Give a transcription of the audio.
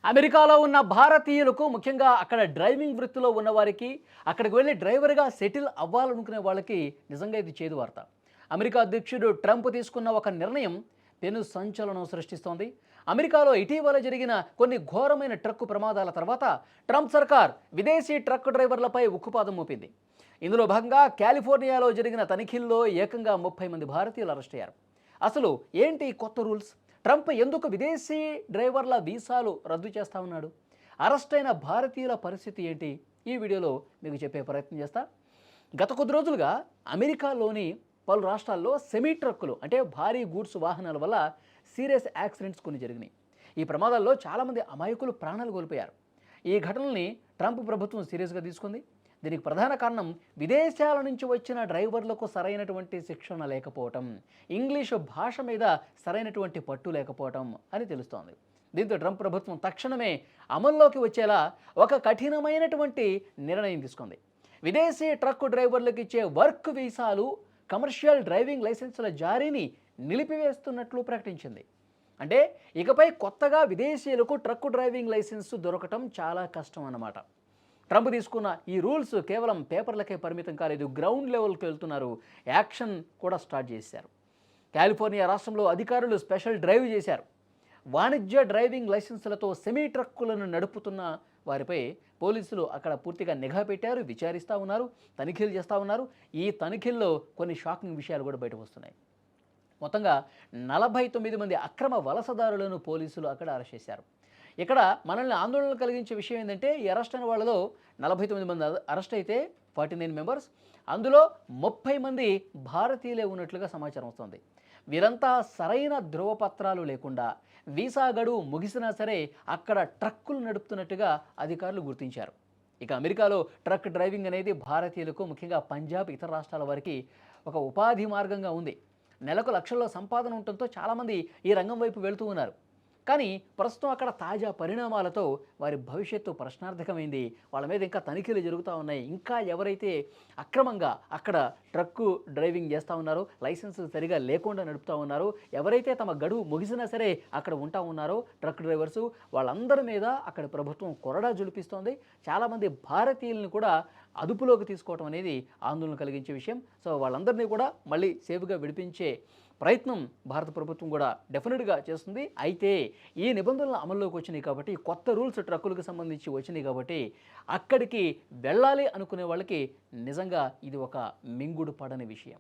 అమెరికాలో ఉన్న భారతీయులకు ముఖ్యంగా అక్కడ డ్రైవింగ్ వృత్తిలో ఉన్నవారికి అక్కడికి వెళ్ళి డ్రైవర్గా సెటిల్ అవ్వాలనుకునే వాళ్ళకి నిజంగా ఇది చేదు వార్త. అమెరికా అధ్యక్షుడు ట్రంప్ తీసుకున్న ఒక నిర్ణయం పెను సంచలనం సృష్టిస్తోంది. అమెరికాలో ఇటీవల జరిగిన కొన్ని ఘోరమైన ట్రక్కు ప్రమాదాల తర్వాత ట్రంప్ సర్కార్ విదేశీ ట్రక్ డ్రైవర్లపై ఉక్కుపాదం మోపింది. ఇందులో భాగంగా కాలిఫోర్నియాలో జరిగిన తనిఖీల్లో ఏకంగా 30 మంది భారతీయులు అరెస్ట్ అయ్యారు. అసలు ఏంటి కొత్త రూల్స్? ట్రంప్ ఎందుకు విదేశీ డ్రైవర్ల వీసాలు రద్దు చేస్తా ఉన్నాడు? అరెస్ట్ అయిన భారతీయుల పరిస్థితి ఏంటి? ఈ వీడియోలో మీకు చెప్పే ప్రయత్నం చేస్తా. గత కొద్ది రోజులుగా అమెరికాలోని పలు రాష్ట్రాల్లో సెమీ ట్రక్కులు అంటే భారీ గూడ్స్ వాహనాల వల్ల సీరియస్ యాక్సిడెంట్స్ కొన్ని జరిగినాయి. ఈ ప్రమాదాల్లో చాలామంది అమాయకులు ప్రాణాలు కోల్పోయారు. ఈ ఘటనల్ని ట్రంప్ ప్రభుత్వం సీరియస్గా తీసుకుంది. దీనికి ప్రధాన కారణం విదేశాల నుంచి వచ్చిన డ్రైవర్లకు సరైనటువంటి శిక్షణ లేకపోవటం, ఇంగ్లీషు భాష మీద సరైనటువంటి పట్టు లేకపోవటం అని తెలుస్తోంది. దీంతో ట్రంప్ ప్రభుత్వం తక్షణమే అమల్లోకి వచ్చేలా ఒక కఠినమైనటువంటి నిర్ణయం తీసుకుంది. విదేశీ ట్రక్ డ్రైవర్లకు ఇచ్చే వర్క్ వీసాలు, కమర్షియల్ డ్రైవింగ్ లైసెన్సుల జారీని నిలిపివేస్తున్నట్లు ప్రకటించింది. అంటే ఇకపై కొత్తగా విదేశీయులకు ట్రక్ డ్రైవింగ్ లైసెన్స్ దొరకటం చాలా కష్టం అన్నమాట. ట్రంప్ తీసుకున్న ఈ రూల్స్ కేవలం పేపర్లకే పరిమితం కాలేదు, గ్రౌండ్ లెవెల్కి వెళ్తున్నారు. యాక్షన్ కూడా స్టార్ట్ చేశారు. కాలిఫోర్నియా రాష్ట్రంలో అధికారులు స్పెషల్ డ్రైవ్ చేశారు. వాణిజ్య డ్రైవింగ్ లైసెన్సులతో సెమీ ట్రక్కులను నడుపుతున్న వారిపై పోలీసులు అక్కడ పూర్తిగా నిఘా పెట్టారు, విచారిస్తూ ఉన్నారు, తనిఖీలు చేస్తూ ఉన్నారు. ఈ తనిఖీల్లో కొన్ని షాకింగ్ విషయాలు కూడా బయటకు వస్తున్నాయి. మొత్తంగా 49 మంది అక్రమ వలసదారులను పోలీసులు అక్కడ అరెస్ట్ చేశారు. ఇక్కడ మనల్ని ఆందోళన కలిగించే విషయం ఏంటంటే ఈ అరెస్ట్ అయిన వాళ్ళలో 49 మంది అరెస్ట్ అయితే 49 మెంబర్స్, అందులో 30 మంది భారతీయులే ఉన్నట్లుగా సమాచారం వస్తుంది. వీరంతా సరైన ధృవపత్రాలు లేకుండా వీసా గడువు ముగిసినా సరే అక్కడ ట్రక్కులు నడుపుతున్నట్టుగా అధికారులు గుర్తించారు. ఇక అమెరికాలో ట్రక్ డ్రైవింగ్ అనేది భారతీయులకు, ముఖ్యంగా పంజాబ్, ఇతర రాష్ట్రాల వారికి ఒక ఉపాధి మార్గంగా ఉంది. నెలకు లక్షల్లో సంపాదన ఉండటంతో చాలామంది ఈ రంగం వైపు వెళుతూ ఉన్నారు. కానీ ప్రస్తుతం అక్కడ తాజా పరిణామాలతో వారి భవిష్యత్తు ప్రశ్నార్థకమైంది. వాళ్ళ మీద ఇంకా తనిఖీలు జరుగుతూ ఉన్నాయి. ఇంకా ఎవరైతే అక్రమంగా అక్కడ ట్రక్కు డ్రైవింగ్ చేస్తూ ఉన్నారో, లైసెన్సులు సరిగా లేకుండా నడుపుతూ ఉన్నారో, ఎవరైతే తమ గడువు ముగిసినా సరే అక్కడ ఉంటా ఉన్నారో ట్రక్ డ్రైవర్సు, వాళ్ళందరి మీద అక్కడ ప్రభుత్వం కొరడా జులిపిస్తోంది. చాలామంది భారతీయులను కూడా అదుపులోకి తీసుకోవడం అనేది ఆందోళన కలిగించే విషయం. సో వాళ్ళందరినీ కూడా మళ్ళీ సేఫ్గా విడిపించే ప్రయత్నం భారత ప్రభుత్వం కూడా డెఫినెట్గా చేస్తుంది. అయితే ఈ నిబంధనలు అమల్లోకి వచ్చినాయి కాబట్టి, కొత్త రూల్స్ ట్రక్కులకు సంబంధించి వచ్చినాయి కాబట్టి అక్కడికి వెళ్ళాలి అనుకునే వాళ్ళకి నిజంగా ఇది ఒక మింగుడు పడని విషయం.